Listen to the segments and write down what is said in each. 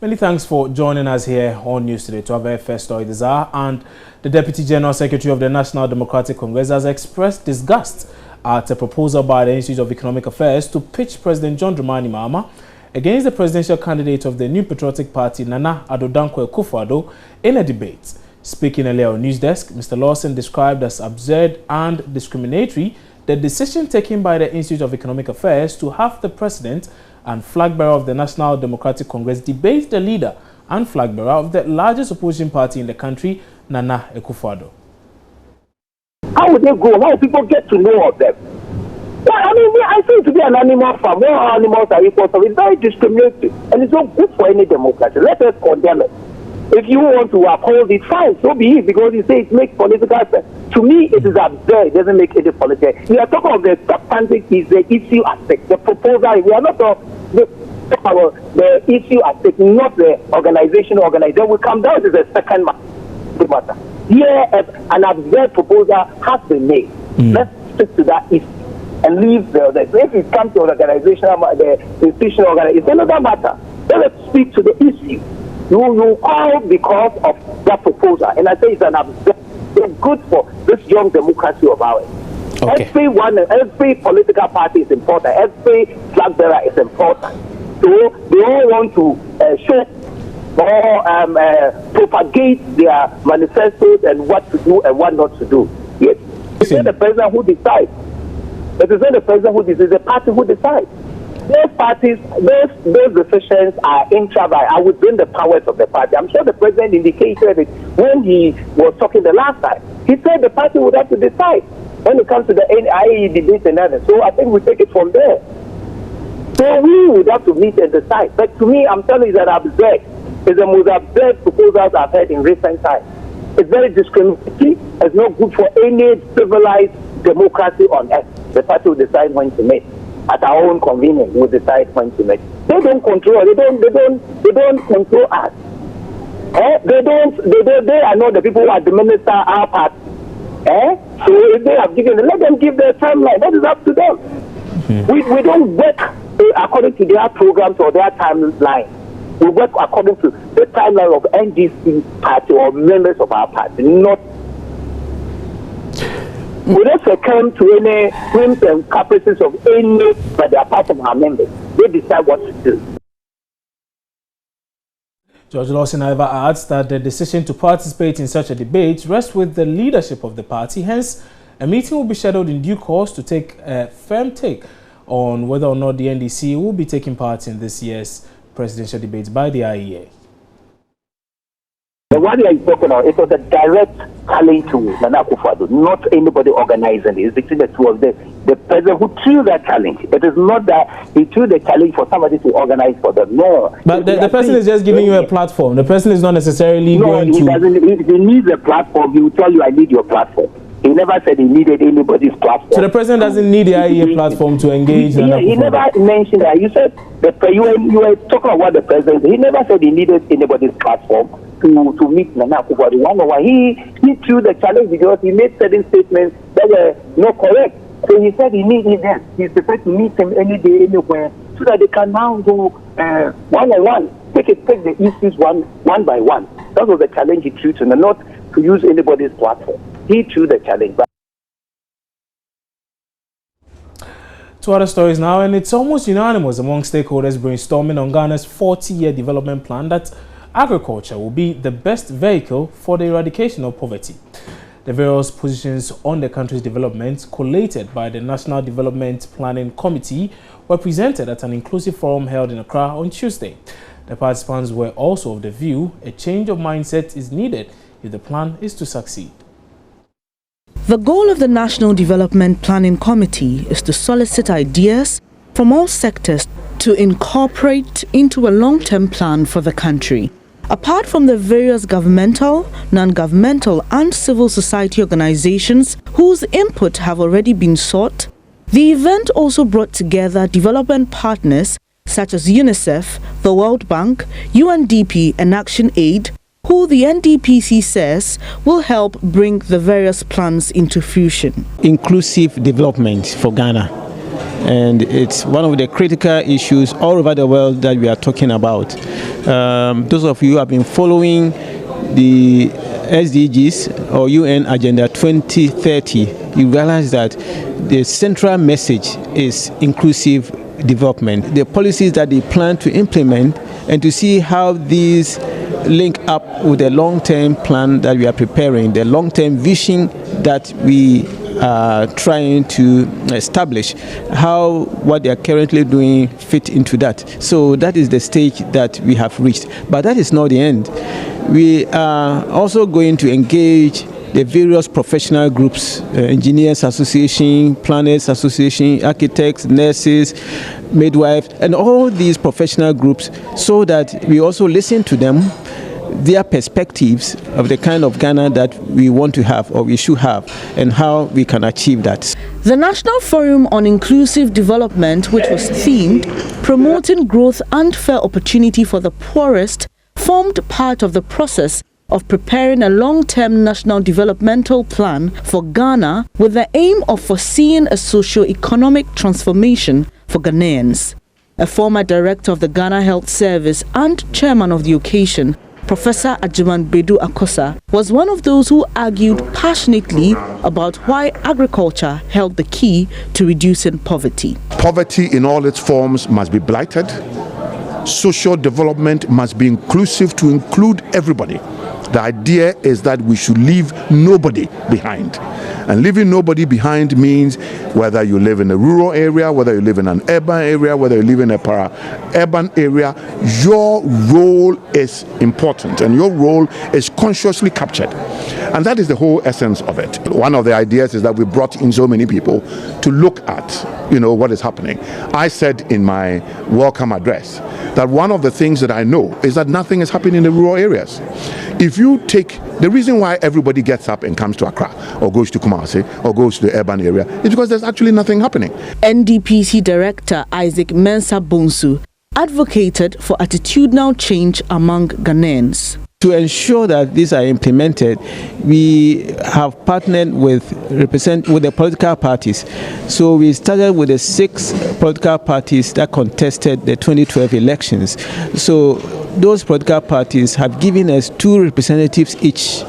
Many thanks for joining us here on News Today to have our first story this hour. And the Deputy General Secretary of the National Democratic Congress has expressed disgust at a proposal by the Institute of Economic Affairs to pitch President John Dramani Mahama against the presidential candidate of the New Patriotic Party, Nana Addo Akufo-Addo, in a debate. Speaking earlier on News Desk, Mr. Lawson described as absurd and discriminatory the decision taken by the Institute of Economic Affairs to have the president and flag bearer of the National Democratic Congress debate the leader and flag bearer of the largest opposition party in the country, Nana Akufo-Addo. How would they go? How would people get to know of them? Well, I mean, I think to be an animal farm, where all animals are equal, so it's very discriminatory, and it's not good for any democracy. Let us condemn it. If you want to uphold it, fine, so be it, because you say it makes political sense. To me, it is absurd. It doesn't make any political sense. We are talking of the substantive is the issue aspect, the proposal. We are not the issue aspect, not the organization. We come down to the second matter. Here, an absurd proposal has been made. Let's stick to that issue and leave the other. If it comes to the institutional organization, it's another matter. Let's speak to the issue. You call because of that proposal, and I say it's an absurd. It's good for this young democracy of ours. Okay. Every political party is important. Every flag bearer is important. So they all want to show or propagate their manifestos and what to do and what not to do. Yes, it's not the president who decides. It is not the president who decides. It's the party who decides. Those parties, those decisions are intra. I would bring the powers of the party. I'm sure the president indicated it when he was talking the last time. He said the party would have to decide when it comes to the IE debate and others. So I think we take it from there. So we would have to meet and decide. But to me, I'm telling you that absurd. It's the most absurd proposals I've heard in recent times. It's very discriminatory. It's not good for any civilized democracy on earth. The party will decide when to meet. At our own convenience, we'll decide when to meet. They don't control. They don't control us. They are not the people who administer our party. So if they have given, let them give their timeline. That is up to them. We don't work according to their programs or their timeline. We work according to the timeline of NDC party or members of our party, not. We don't succumb to any whims and caprices of any, but they are part of our members. They decide what to do. George Lawson, however, adds that the decision to participate in such a debate rests with the leadership of the party. Hence, a meeting will be scheduled in due course to take a firm take on whether or not the NDC will be taking part in this year's presidential debates by the IEA. The one that you talking about, it was a direct challenge to Nana Akufo-Addo, not anybody organizing it. It's between the two of them. The president who threw that challenge. It is not that he threw the challenge for somebody to organize for them. No. But the person is just giving you a platform. The person is not necessarily going to... If he needs a platform, he will tell you, I need your platform. He never said he needed anybody's platform. So the president doesn't need the IEA platform to engage? He never mentioned that. You said, you were talking about the president. He never said he needed anybody's platform to meet Nana Akufo-Addo. He threw the challenge because he made certain statements that were not correct. So he said he needed them. He's prepared to meet him any day, anywhere, so that they can now go one-on-one, take the issues one by one. That was the challenge he threw to them, not to use anybody's platform. He threw the challenge. To other stories now, and it's almost unanimous among stakeholders brainstorming on Ghana's 40-year development plan that agriculture will be the best vehicle for the eradication of poverty. The various positions on the country's development collated by the National Development Planning Committee were presented at an inclusive forum held in Accra on Tuesday. The participants were also of the view a change of mindset is needed if the plan is to succeed. The goal of the National Development Planning Committee is to solicit ideas from all sectors to incorporate into a long-term plan for the country. Apart from the various governmental, non-governmental and civil society organizations whose input have already been sought, the event also brought together development partners such as UNICEF, the World Bank, UNDP and Action Aid, who the NDPC says will help bring the various plans into fruition. Inclusive development for Ghana. and it's one of the critical issues all over the world that we are talking about. Those of you who have been following the SDGs or UN Agenda 2030, you realize that the central message is inclusive development. The policies that they plan to implement, and to see how these link up with the long-term plan that we are preparing, the long-term vision that we are trying to establish, how what they are currently doing fit into that. So that is the stage that we have reached. But that is not the end. We are also going to engage the various professional groups, engineers association, planners association, architects, nurses, midwives, and all these professional groups, so that we also listen to them, their perspectives of the kind of Ghana that we want to have or we should have, and how we can achieve that. The National Forum on Inclusive Development, which was themed Promoting Growth and Fair Opportunity for the Poorest, formed part of the process of preparing a long-term national developmental plan for Ghana with the aim of foreseeing a socio-economic transformation for Ghanaians. A former director of the Ghana Health Service and chairman of the occasion, Professor Ajiman Bedu Akosa, was one of those who argued passionately about why agriculture held the key to reducing poverty. Poverty in all its forms must be blighted. Social development must be inclusive to include everybody. The idea is that we should leave nobody behind. And leaving nobody behind means whether you live in a rural area, whether you live in an urban area, whether you live in a para-urban area, your role is important and your role is consciously captured. And that is the whole essence of it. One of the ideas is that we brought in so many people to look at, what is happening. I said in my welcome address that one of the things that I know is that nothing is happening in the rural areas. If you take the reason why everybody gets up and comes to Accra or goes to Kumasi or goes to the urban area is because there's actually nothing happening. NDPC Director Isaac Mensah Bonsu advocated for attitudinal change among Ghanaians. To ensure that these are implemented, we have partnered with the political parties. So we started with the 6 political parties that contested the 2012 elections. So those political parties have given us 2 representatives each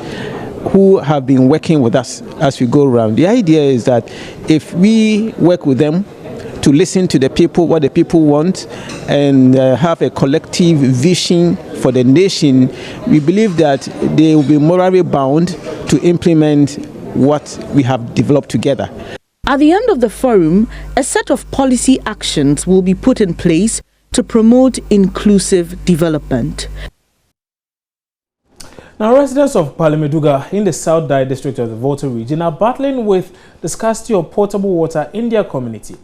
who have been working with us as we go around. The idea is that if we work with them to listen to the people, what the people want, and have a collective vision for the nation, we believe that they will be morally bound to implement what we have developed together. At the end of the forum, a set of policy actions will be put in place to promote inclusive development. Now, residents of Paluga in the South Dai district of the Volta region are battling with the scarcity of potable water in their community.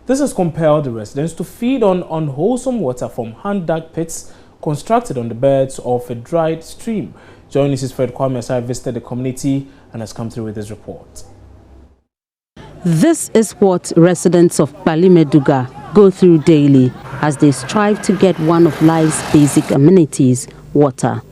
This has compelled the residents to feed on unwholesome water from hand-dug pits constructed on the beds of a dried stream. Journalist Fred Kwame Asai visited the community and has come through with his report. This is what residents of Paluga go through daily as they strive to get one of life's basic amenities, water.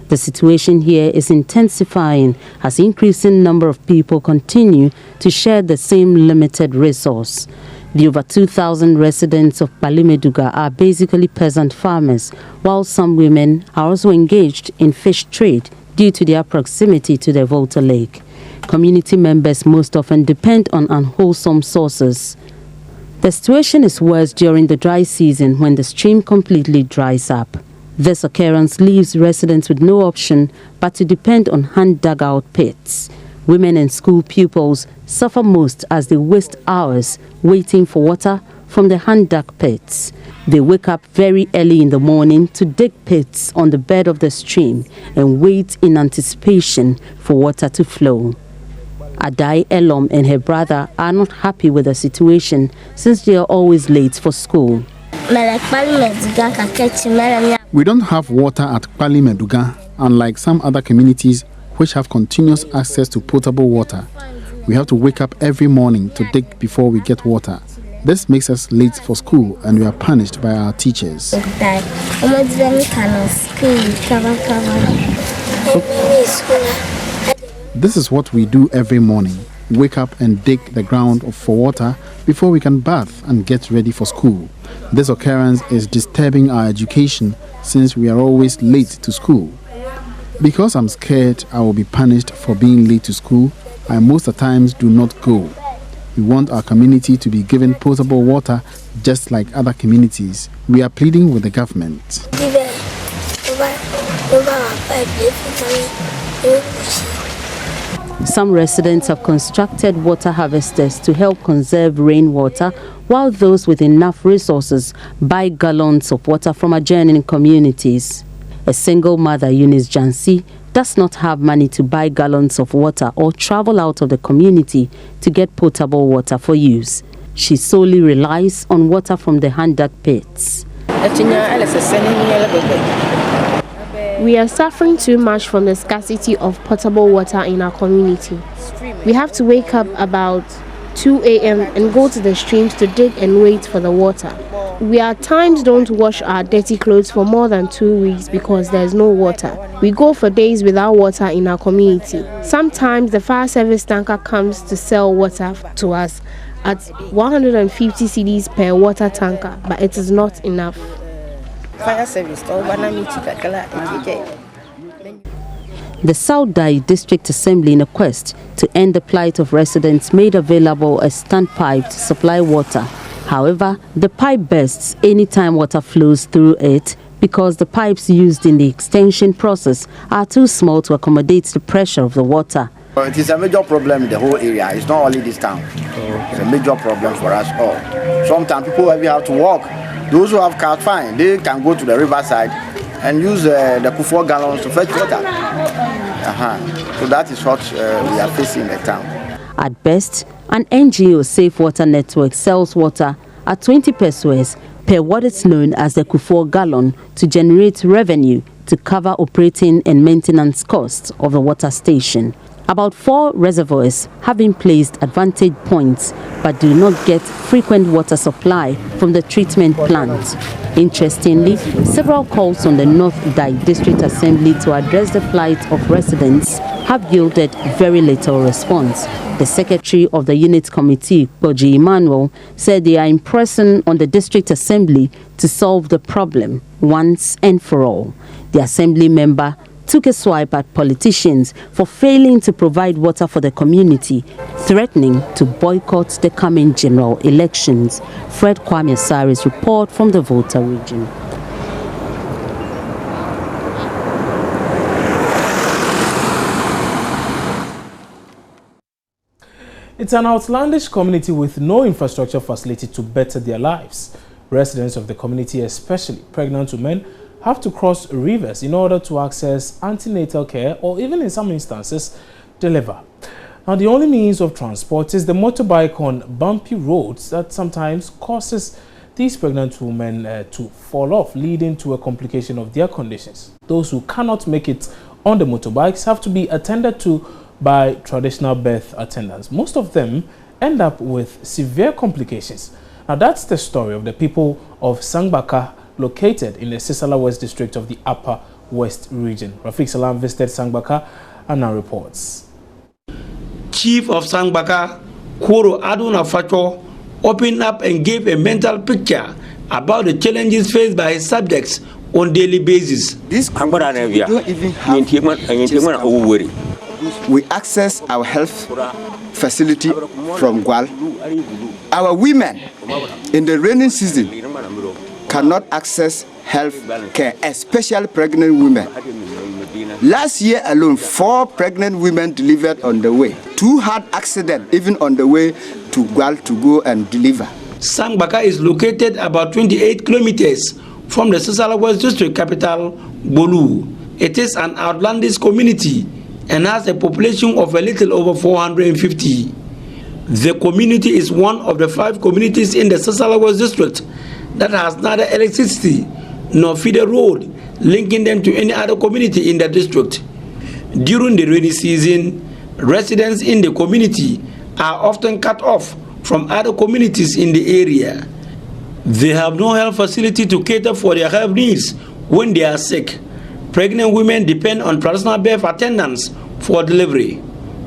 The situation here is intensifying as increasing number of people continue to share the same limited resource. The over 2,000 residents of Paluga are basically peasant farmers, while some women are also engaged in fish trade due to their proximity to the Volta Lake. Community members most often depend on unwholesome sources. The situation is worse during the dry season when the stream completely dries up. This occurrence leaves residents with no option but to depend on hand-dug-out pits. Women and school pupils suffer most as they waste hours waiting for water from the hand-dug pits. They wake up very early in the morning to dig pits on the bed of the stream and wait in anticipation for water to flow. Adai Elom and her brother are not happy with the situation since they are always late for school. We don't have water at Paluga, unlike some other communities which have continuous access to potable water. We have to wake up every morning to dig before we get water. This makes us late for school and we are punished by our teachers. This is what we do every morning. Wake up and dig the ground for water before we can bath and get ready for school. This occurrence is disturbing our education since we are always late to school. Because I'm scared I will be punished for being late to school, I most of the times do not go. We want our community to be given potable water just like other communities. We are pleading with the government. Some residents have constructed water harvesters to help conserve rainwater, while those with enough resources buy gallons of water from adjoining communities. A single mother, Eunice Jansi, does not have money to buy gallons of water or travel out of the community to get potable water for use. She solely relies on water from the hand-dug pits. We are suffering too much from the scarcity of potable water in our community. We have to wake up about 2 a.m. and go to the streams to dig and wait for the water. We at times don't wash our dirty clothes for more than 2 weeks because there's no water. We go for days without water in our community. Sometimes the fire service tanker comes to sell water to us at 150 cedis per water tanker, but it is not enough. The South Dai District Assembly, in a quest to end the plight of residents, made available a standpipe to supply water. However, the pipe bursts anytime water flows through it because the pipes used in the extension process are too small to accommodate the pressure of the water. It is a major problem in the whole area. It's not only this town. It's a major problem for us all. Sometimes people have to walk. Those who have cars, fine, they can go to the riverside and use the 4 gallons to fetch water. So that is what we are facing in the town. At best, an NGO Safe Water Network sells water at 20 pesos per what is known as the Kufuor gallon to generate revenue to cover operating and maintenance costs of the water station. About 4 reservoirs have been placed at vantage points but do not get frequent water supply from the treatment plant. Interestingly, several calls on the North Dai District Assembly to address the plight of residents have yielded very little response. The secretary of the unit committee, Boji Emmanuel, said they are impressing on the District Assembly to solve the problem once and for all. The assembly member took a swipe at politicians for failing to provide water for the community, threatening to boycott the coming general elections. Fred Kwame Asari's report from the Volta region. It's an outlandish community with no infrastructure facility to better their lives. Residents of the community, especially pregnant women, have to cross rivers in order to access antenatal care or even in some instances deliver. Now the only means of transport is the motorbike on bumpy roads that sometimes causes these pregnant women to fall off, leading to a complication of their conditions. Those who cannot make it on the motorbikes have to be attended to by traditional birth attendants. Most of them end up with severe complications. Now that's the story of the people of Sangbaka, located in the Sisala West district of the Upper West region. Rafiq Salam visited Sangbaka and now reports. Chief of Sangbaka, Koro Aduna Facho, opened up and gave a mental picture about the challenges faced by his subjects on daily basis. This we don't even have we access our health facility from Gwal. Our women in the rainy season cannot access health care, especially pregnant women. Last year alone, 4 pregnant women delivered on the way. 2 had accident even on the way to Gwal to go and deliver. Sangbaka is located about 28 kilometers from the Sisala West district capital, Bolu. It is an outlandish community and has a population of a little over 450. The community is one of the 5 communities in the Sisala West district that has neither electricity nor feeder road linking them to any other community in the district. During the rainy season, residents in the community are often cut off from other communities in the area. They have no health facility to cater for their health needs when they are sick. Pregnant women depend on traditional birth attendants for delivery.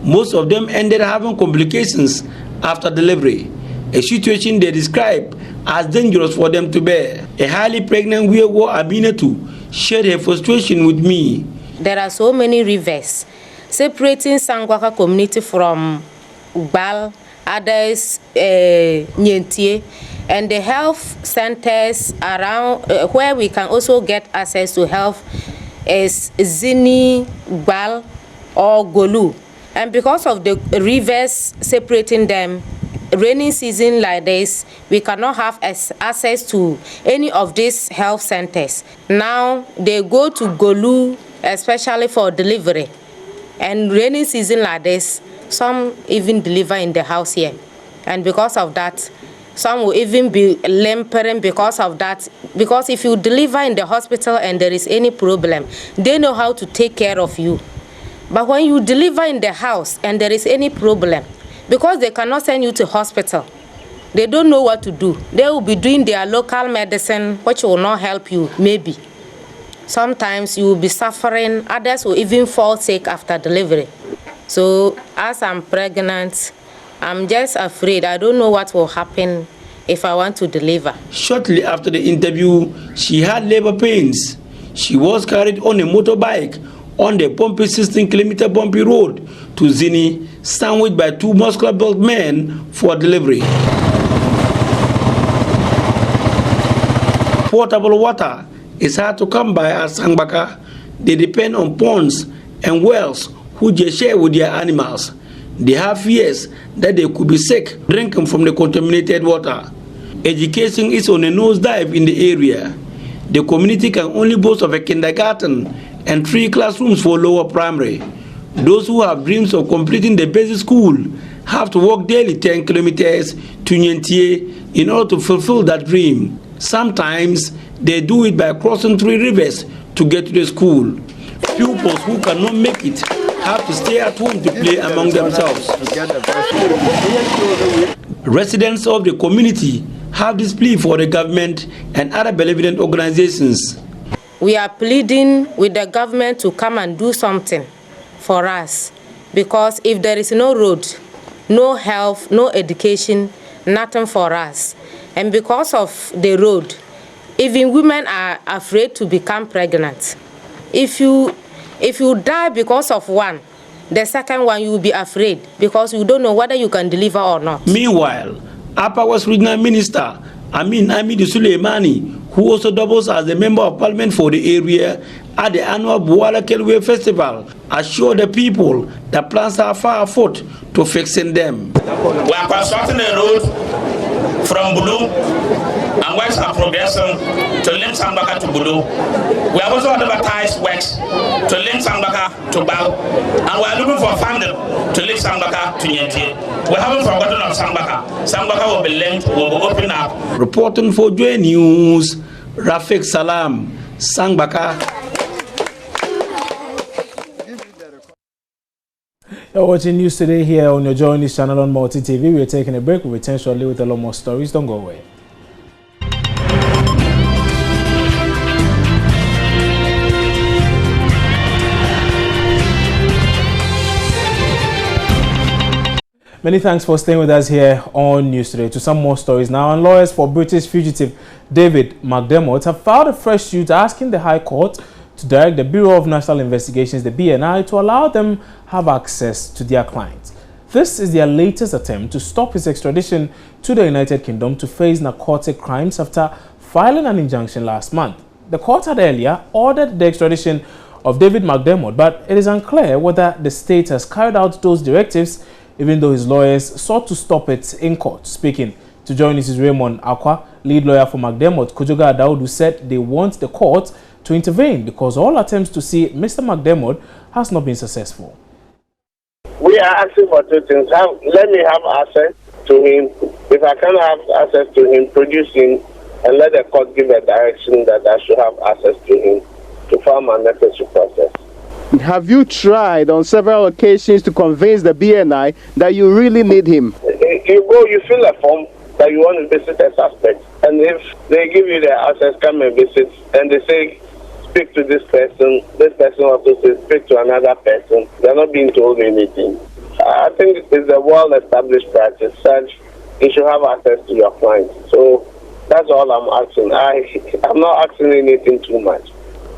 Most of them ended having complications after delivery. a situation they describe as dangerous for them to bear. A highly pregnant Wewo Aminatu shared her frustration with me. There are so many rivers separating Sangwaka community from Gbal, others Nyentie, and the health centers around where we can also get access to health is Zini, Gbal, or Golu. And because of the rivers separating them, rainy season like this, we cannot have access to any of these health centers. Now they go to Golu, especially for delivery. And rainy season like this, some even deliver in the house here. And because of that, some will even be limping because of that. Because if you deliver in the hospital and there is any problem, they know how to take care of you. But when you deliver in the house and there is any problem, because they cannot send you to hospital, they don't know what to do. They will be doing their local medicine, which will not help you, maybe. Sometimes you will be suffering, others will even fall sick after delivery. So as I'm pregnant, I'm just afraid. I don't know what will happen if I want to deliver. Shortly after the interview, she had labor pains. She was carried on a motorbike on the bumpy 16-kilometer bumpy road to Zini, sandwiched by two muscular-built men for delivery. Potable water is hard to come by at Sangbaka. They depend on ponds and wells which they share with their animals. They have fears that they could be sick drinking from the contaminated water. Education is on a nosedive in the area. The community can only boast of a kindergarten and 3 classrooms for lower primary. Those who have dreams of completing the basic school have to walk daily 10 kilometers to Nyentie in order to fulfill that dream. Sometimes they do it by crossing 3 rivers to get to the school. Pupils who cannot make it have to stay at home to play among themselves. Residents of the community have this plea for the government and other benevolent organizations. We are pleading with the government to come and do something for us, because if there is no road, no health, no education, nothing for us. And because of the road, even women are afraid to become pregnant. If you die because of one, the second one you will be afraid because you don't know whether you can deliver or not. Meanwhile, Upper West Regional Minister Amin Amidu Suleimani, who also doubles as the Member of Parliament for the area at the annual Buala Kelwe Festival, assured the people that plans are far afoot to fixing them. We are constructing a road from Bulu and works are progressing to link Sambaka to Bulu. We have also advertised works to link Sambaka to Bal, and we are looking for funding to link Sambaka to Nyentie. We haven't forgotten of Sambaka. Sambaka will be linked, will be opened up. Reporting for Joy News, Rafiq Salam, Sambaka. You're watching news today here on your Joy News channel on Multi TV. We're taking a break. We'll return shortly with a lot more stories. Don't go away. Many thanks for staying with us here on News Today. To some more stories now, and lawyers for British fugitive David McDermott have filed a fresh suit asking the High Court to direct the Bureau of National Investigations, the BNI, to allow them have access to their clients. This is their latest attempt to stop his extradition to the United Kingdom to face narcotic crimes after filing an injunction last month. The court had earlier ordered the extradition of David McDermott, but it is unclear whether the state has carried out those directives, even though his lawyers sought to stop it in court. Speaking to join us is Raymond Akwa, lead lawyer for McDermott. Kojoga Adaudu said they want the court to intervene because all attempts to see Mr. McDermott has not been successful. We are asking for 2 things. Let me have access to him. If I cannot have access to him, produce him, and let the court give a direction that I should have access to him to file my necessary process. Have you tried on several occasions to convince the BNI that you really need him? You fill a form that you want to visit a suspect, and if they give you the access, come and visit, and they say, speak to this person also says, speak to another person. They're not being told anything. I think it's a well-established practice. Such you should have access to your clients. So that's all I'm asking. I'm not asking anything too much.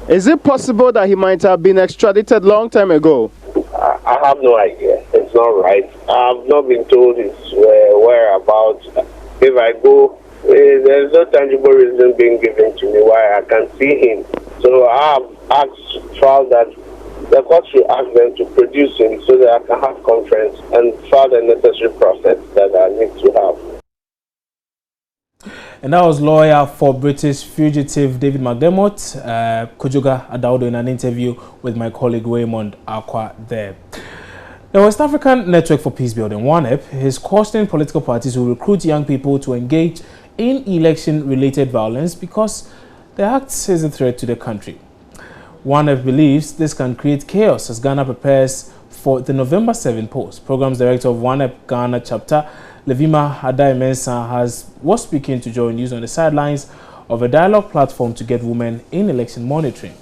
Is it possible that he might have been extradited long time ago? I have no idea. It's not right. I've not been told his whereabouts. If I go, there's no tangible reason being given to me why I can't see him. So I have asked trial that the court should ask them to produce him so that I can have conference and file the necessary process that I need to have. And that was lawyer for British fugitive David McDermott, Kojoga Adaudo, in an interview with my colleague Raymond Akwa there. The West African Network for Peace Building, ONEP, is cautioning political parties to recruit young people to engage in election-related violence because the act is a threat to the country. ONEP believes this can create chaos as Ghana prepares for the November 7 polls. Programs Director of ONEP Ghana Chapter, Levima Adai-Mensah, was speaking to Joy News on the sidelines of a dialogue platform to get women in election monitoring.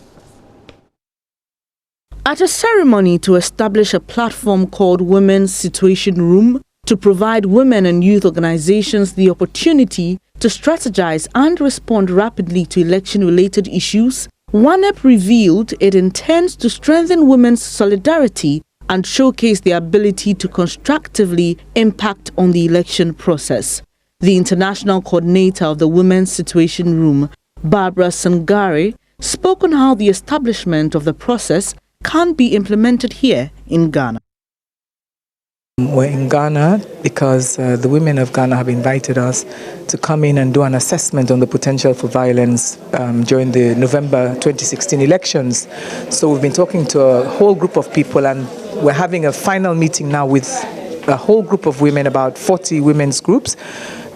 At a ceremony to establish a platform called Women's Situation Room to provide women and youth organizations the opportunity to strategize and respond rapidly to election-related issues, ONEP revealed it intends to strengthen women's solidarity and showcase their ability to constructively impact on the election process. The international coordinator of the Women's Situation Room, Barbara Sangare, spoke on how the establishment of the process can be implemented here in Ghana. We're in Ghana because the women of Ghana have invited us to come in and do an assessment on the potential for violence during the November 2016 elections. So we've been talking to a whole group of people, and we're having a final meeting now with a whole group of women, about 40 women's groups,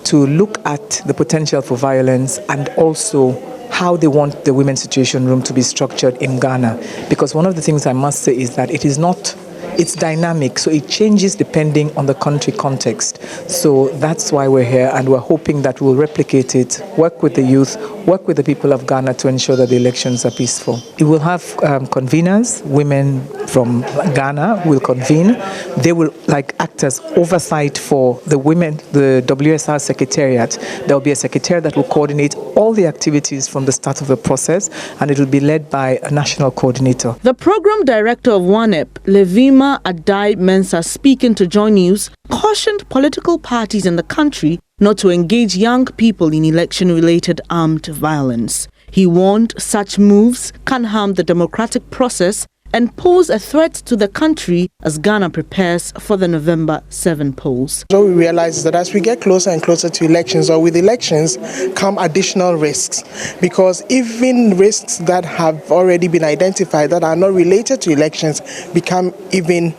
to look at the potential for violence and also how they want the Women's Situation Room to be structured in Ghana. Because one of the things I must say is that it's dynamic, so it changes depending on the country context. So that's why we're here, and we're hoping that we'll replicate it, work with the youth, work with the people of Ghana to ensure that the elections are peaceful. It will have conveners, women from Ghana will convene. They will act as oversight for the women, the WSR Secretariat. There will be a secretariat that will coordinate all the activities from the start of the process, and it will be led by a national coordinator. The program director of ONEP, Levima Adai-Mensah, speaking to Joy News, cautioned political parties in the country not to engage young people in election-related armed violence. He warned such moves can harm the democratic process and pose a threat to the country as Ghana prepares for the November 7 polls. What we realize is that as we get closer and closer to elections, or with elections, come additional risks, because even risks that have already been identified that are not related to elections become even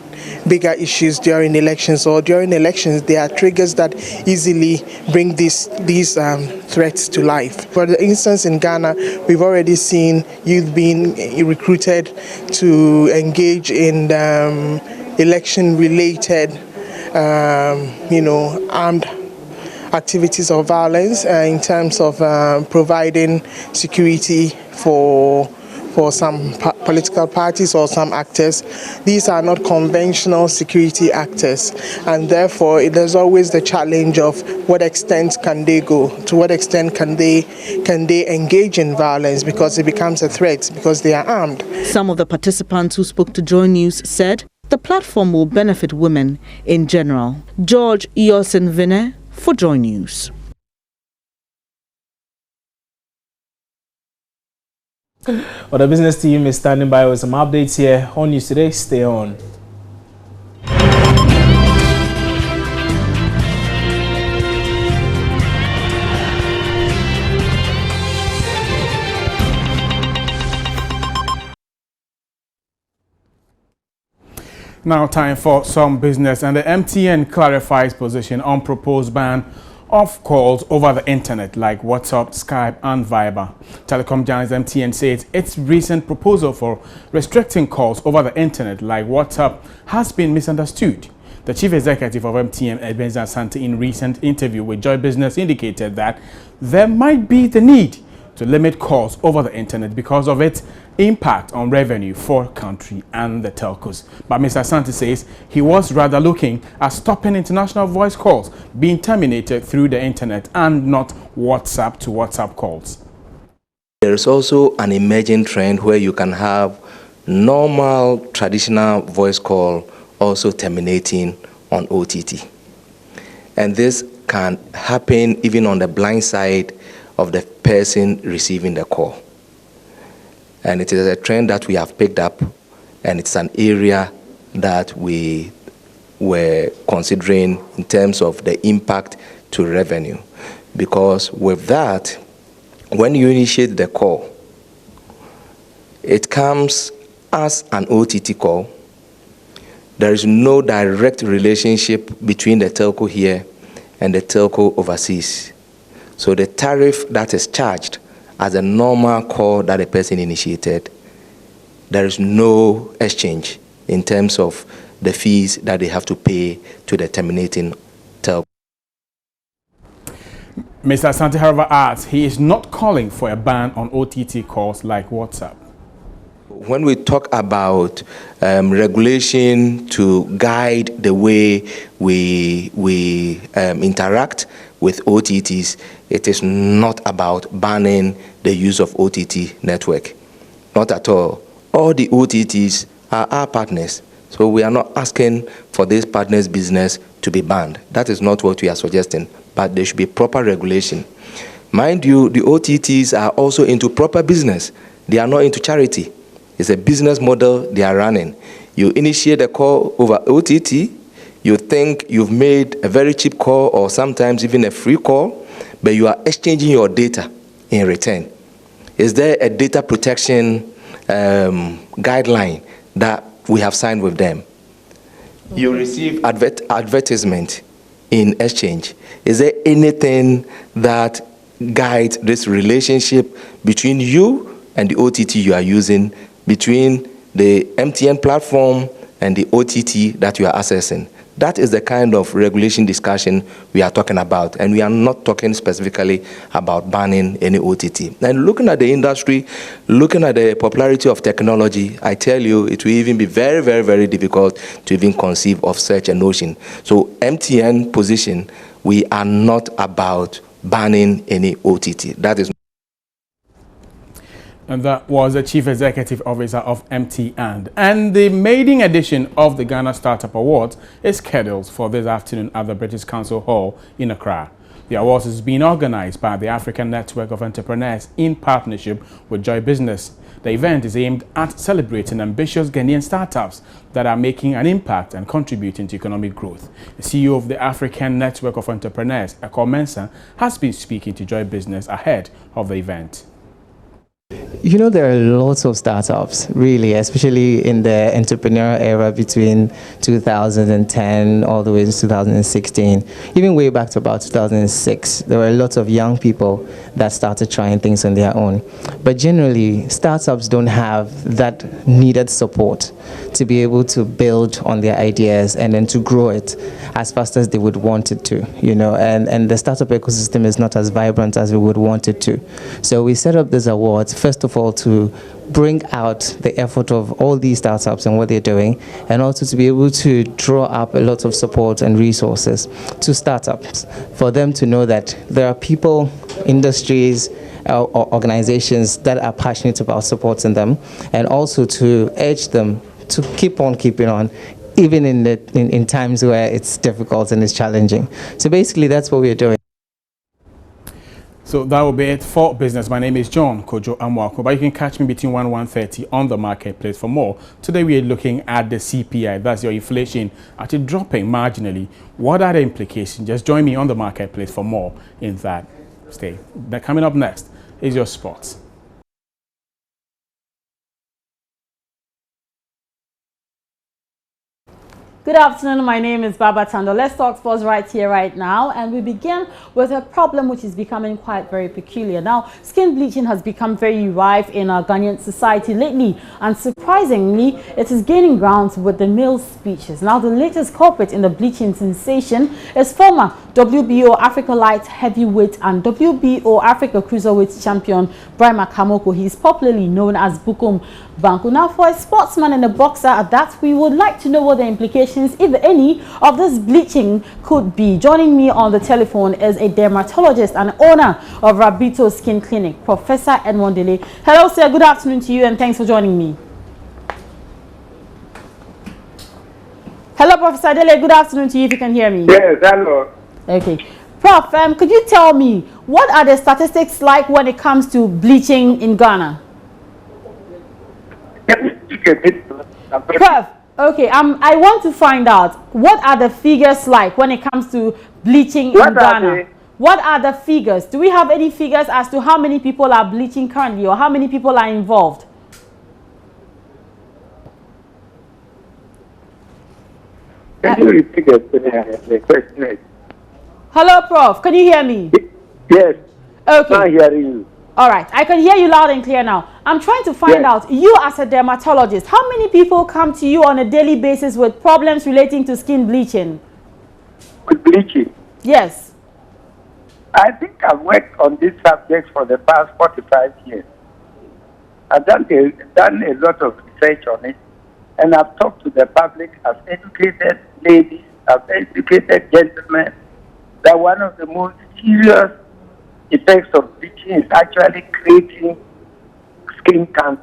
bigger issues during elections, or during elections there are triggers that easily bring these threats to life. For instance, in Ghana, we've already seen youth being recruited to engage in election-related, armed activities of violence in terms of providing security for some political parties or some actors. These are not conventional security actors, and therefore there's always the challenge of what extent can they go, to what extent can they engage in violence, because it becomes a threat because they are armed. Some of the participants who spoke to Joy News said the platform will benefit women in general. George Iosenvine for Joy News. Well, the business team is standing by with some updates here on News Today. Stay on. Now time for some business, and the MTN clarifies position on proposed ban of calls over the internet like WhatsApp, Skype and Viber. Telecom giant MTN says its recent proposal for restricting calls over the internet like WhatsApp has been misunderstood. The chief executive of MTN, Ebenezer Asante, in recent interview with Joy Business indicated that there might be the need to limit calls over the internet because of its impact on revenue for country and the telcos. But Mr. Asante says he was rather looking at stopping international voice calls being terminated through the internet and not WhatsApp to WhatsApp calls. There is also an emerging trend where you can have normal traditional voice call also terminating on OTT. And this can happen even on the blind side of the person receiving the call. And it is a trend that we have picked up, and it's an area that we were considering in terms of the impact to revenue. Because with that, when you initiate the call, it comes as an OTT call. There is no direct relationship between the telco here and the telco overseas. So the tariff that is charged as a normal call that a person initiated, there is no exchange in terms of the fees that they have to pay to the terminating telco. Mr. Asante, however, adds he is not calling for a ban on OTT calls like WhatsApp. When we talk about regulation to guide the way we interact with OTTs, it is not about banning the use of OTT network. Not at all. All the OTTs are our partners. So we are not asking for this partners' business to be banned. That is not what we are suggesting, but there should be proper regulation. Mind you, the OTTs are also into proper business. They are not into charity. It's a business model they are running. You initiate a call over OTT, you think you've made a very cheap call or sometimes even a free call, but you are exchanging your data in return. Is there a data protection guideline that we have signed with them? You receive advertisement in exchange. Is there anything that guides this relationship between you and the OTT you are using, between the MTN platform and the OTT that you are accessing? That is the kind of regulation discussion we are talking about, and we are not talking specifically about banning any OTT. And looking at the industry, looking at the popularity of technology, I tell you, it will even be very, very, very difficult to even conceive of such a notion. So MTN position, we are not about banning any OTT. That is. And that was the Chief Executive Officer of MTN. And the maiden edition of the Ghana Startup Awards is scheduled for this afternoon at the British Council Hall in Accra. The awards is being organized by the African Network of Entrepreneurs in partnership with Joy Business. The event is aimed at celebrating ambitious Ghanaian startups that are making an impact and contributing to economic growth. The CEO of the African Network of Entrepreneurs, Eko Mensah, has been speaking to Joy Business ahead of the event. You know, there are lots of startups, really, especially in the entrepreneur era between 2010 all the way to 2016. Even way back to about 2006, there were lots of young people that started trying things on their own. But generally, startups don't have that needed support to be able to build on their ideas and then to grow it as fast as they would want it to, you know, and the startup ecosystem is not as vibrant as we would want it to. So we set up these awards, first of all, to bring out the effort of all these startups and what they're doing, and also to be able to draw up a lot of support and resources to startups for them to know that there are people, industries, or organizations that are passionate about supporting them, and also to urge them to keep on keeping on, even in times where it's difficult and it's challenging. So basically, that's what we're doing. So that will be it for business. My name is John Kojo Amwako, but you can catch me between 1 and 1:30 on the marketplace for more. Today we are looking at the CPI, that's your inflation, actually dropping marginally. What are the implications? Just join me on the marketplace for more in that state. Coming up next is your sports. Good afternoon, my name is Baba Tando. Let's talk sports right here, right now. And we begin with a problem which is becoming quite very peculiar. Now, skin bleaching has become very rife in our Ghanaian society lately. And surprisingly, it is gaining ground with the male speeches. Now, the latest culprit in the bleaching sensation is former WBO Africa Light Heavyweight and WBO Africa Cruiserweight champion Brian Makamoko. He is popularly known as Bukum Banku. Now, for a sportsman and a boxer at that, we would like to know what the implications, if any, of this bleaching could be. Joining me on the telephone is a dermatologist and owner of Rabito Skin Clinic, Professor Edmond Dele. Hello, sir. Good afternoon to you, and thanks for joining me. Hello, Professor Dele. Good afternoon to you, if you can hear me. Yes, hello. Okay. Prof, could you tell me, what are the statistics like when it comes to bleaching in Ghana? Prof, okay, I want to find out, what are the figures like when it comes to bleaching in Ghana? What are the figures? Do we have any figures as to how many people are bleaching currently, or how many people are involved? Can you repeat the question? Hello, Prof. Can you hear me? Yes. Okay. I'm hearing you. All right. I can hear you loud and clear now. I'm trying to find out, you as a dermatologist, how many people come to you on a daily basis with problems relating to skin bleaching? With bleaching? Yes. I think I've worked on this subject for the past 45 years. I've done a lot of research on it, and I've talked to the public, I've educated ladies, I've educated gentlemen, that one of the most serious effects of bleaching is actually creating skin cancer.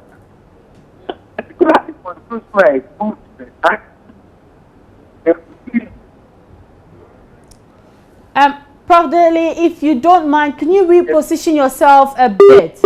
Particularly for those who are exposed to the sun. Prof. Dele, if you don't mind, can you reposition yourself a bit?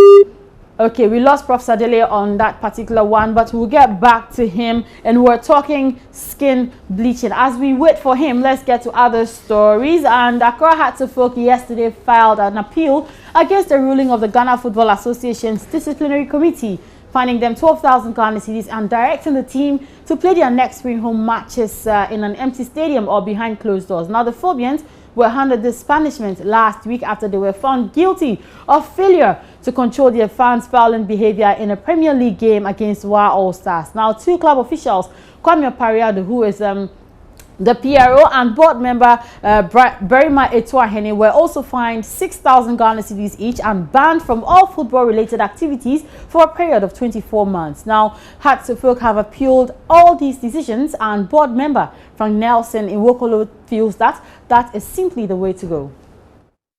Okay, we lost Professor Dele on that particular one, but we'll get back to him, and we're talking skin bleaching. As we wait for him, let's get to other stories. And Accra Hardships yesterday filed an appeal against the ruling of the Ghana Football Association's disciplinary committee, finding them 12,000 Ghana cedis and directing the team to play their next spring home matches in an empty stadium or behind closed doors. Now, the Phobians were handed this punishment last week after they were found guilty of failure to control their fans' violent behavior in a Premier League game against Wa All Stars. Now, two club officials, Kwame Pariado, who is the PRO, and board member Berima Etuahene, were also fined 6,000 Ghana cedis each and banned from all football-related activities for a period of 24 months. Now, Hardships have appealed all these decisions, and board member Frank Nelson Iwokolo feels that that is simply the way to go.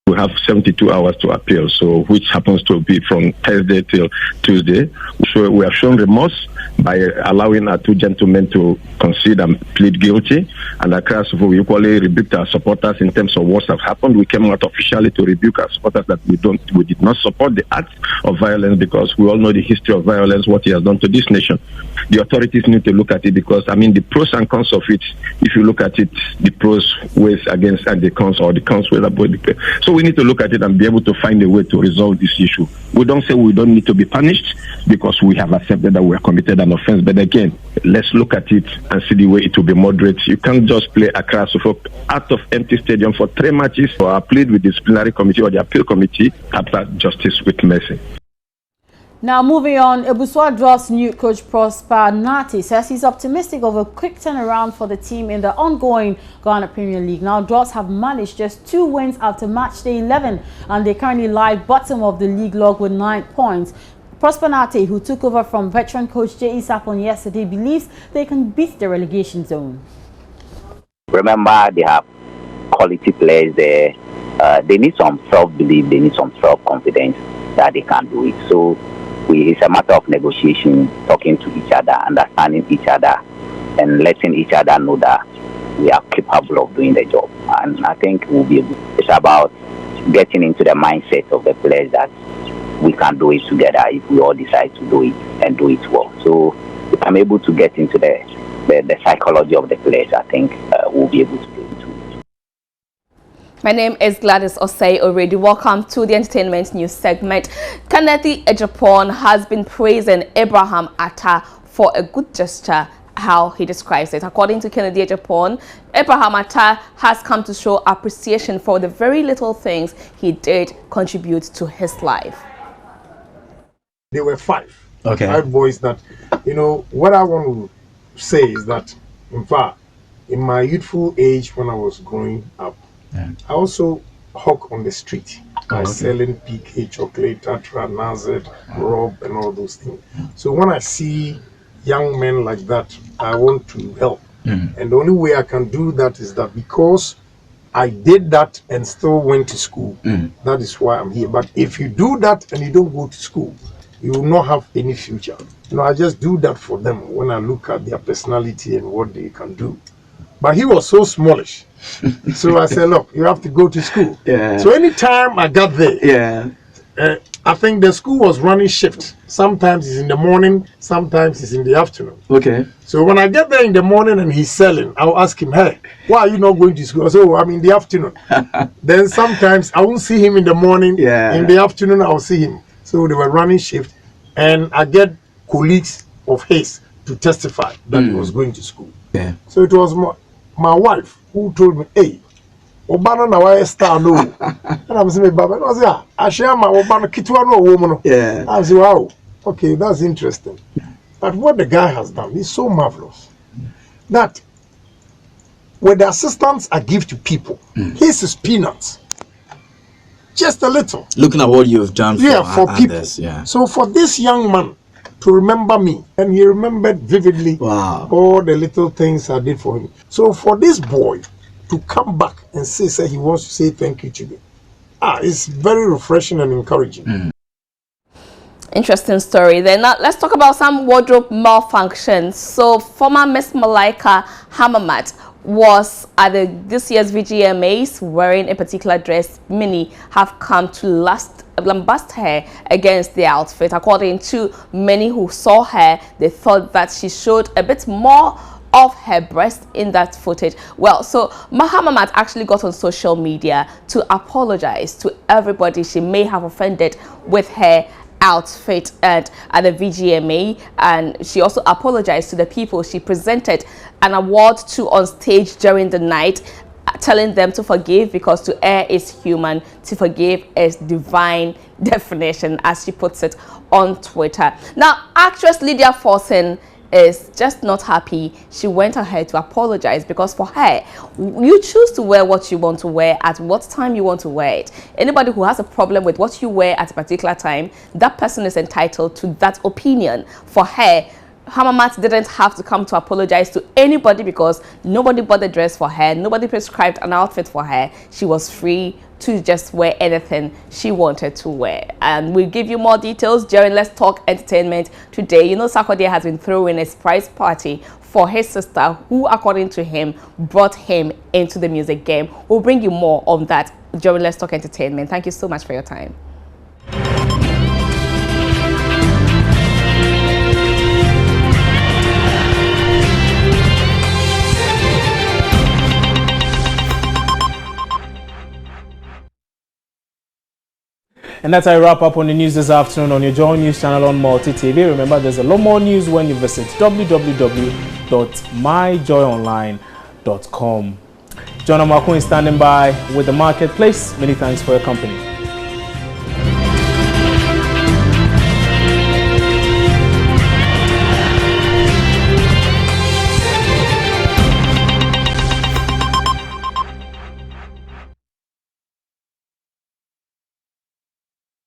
We have 72 hours to appeal, so which happens to be from Thursday till Tuesday. So we have shown remorse by allowing our two gentlemen to concede and plead guilty. And across, we equally rebuked our supporters in terms of what has happened. We came out officially to rebuke our supporters that we did not support the acts of violence, because we all know the history of violence, what it has done to this nation. The authorities need to look at it, because the pros and cons of it, if you look at it, the pros weighs against and the cons, or the cons weighs above the pros. So we need to look at it and be able to find a way to resolve this issue. We don't say we don't need to be punished, because we have accepted that we have committed an offense. But again, let's look at it and see the way it will be moderate. You can't just play Accra out of empty stadium for 3 matches, or plead with the disciplinary committee or the appeal committee after justice with mercy. Now, moving on, Ebusua Drops' new coach Prosper Nati says he's optimistic of a quick turnaround for the team in the ongoing Ghana Premier League. Now, Drops have managed just 2 wins after match day 11, and they currently lie bottom of the league log with 9 points. Prosper Nati, who took over from veteran coach J.E. Sapon yesterday, believes they can beat the relegation zone. Remember, they have quality players there. They need some self-belief, they need some self-confidence that they can do it. So it's a matter of negotiation, talking to each other, understanding each other, and letting each other know that we are capable of doing the job. And I think we'll be able. It's about getting into the mindset of the players that we can do it together if we all decide to do it and do it well. So if I'm able to get into the psychology of the players, I think we'll be able to do it. My name is Gladys Osei already. Welcome to the entertainment news segment. Kenneth Ejapon has been praising Abraham Atta for a good gesture how he describes it. According to Kennedy Japan, Abraham Atta has come to show appreciation for the very little things he did contribute to his life. There were 5. Okay. 5 boys that, you know, what I want to say is that, in fact, in my youthful age when I was growing up, I also hawk on the street by selling PK, chocolate, Tatra, Nazet, Rob, and all those things. So when I see young men like that, I want to help. And the only way I can do that is that because I did that and still went to school, that is why I'm here. But if you do that and you don't go to school, you will not have any future. You know, I just do that for them when I look at their personality and what they can do. But he was so smallish. So I said, look, you have to go to school. So anytime I got there, I think the school was running shift. Sometimes it's in the morning, sometimes it's in the afternoon. Okay. So when I get there in the morning and he's selling, I'll ask him, hey, why are you not going to school? I say, oh, I'm in the afternoon. Then sometimes I won't see him in the morning. In the afternoon, I'll see him. So they were running shift. And I get colleagues of his to testify that he was going to school. So it was my wife who told me, hey, Obana na why star no. And I was saying, Baba, I said, I share my Obana Kitwa no woman. I said, wow, okay, that's interesting. But what the guy has done is so marvelous that with the assistance I give to people, his is peanuts. Just a little. Looking at what you've done for people. So for this young man to remember me, and he remembered vividly all the little things I did for him. So for this boy to come back and say he wants to say thank you to me, it's very refreshing and encouraging. Interesting story. Then now let's talk about some wardrobe malfunctions. So former Miss Malaika Hamamat was at this year's VGMAs wearing a particular dress. Many have come to lambast her against the outfit. According to many who saw her, they thought that she showed a bit more of her breast in that footage. Well, so Mahamamat actually got on social media to apologize to everybody she may have offended with her outfit at the VGMA, and she also apologized to the people she presented an award to on stage during the night, telling them to forgive because to err is human, to forgive is divine definition, as she puts it on Twitter. Now, actress Lydia Forson is just not happy. She went ahead to apologize because for her, you choose to wear what you want to wear at what time you want to wear it. Anybody who has a problem with what you wear at a particular time, that person is entitled to that opinion. For her, Hamamat didn't have to come to apologize to anybody because nobody bought the dress for her, nobody prescribed an outfit for her. She was free to just wear anything she wanted to wear. And we'll give you more details during Let's Talk Entertainment today. You know, Saka has been throwing a surprise party for his sister, who, according to him, brought him into the music game. We'll bring you more on that during Let's Talk Entertainment. Thank you so much for your time. And that's how I wrap up on the news this afternoon on your Joy News channel on Multi TV. Remember, there's a lot more news when you visit www.myjoyonline.com. John Amakun is standing by with the marketplace. Many thanks for your company.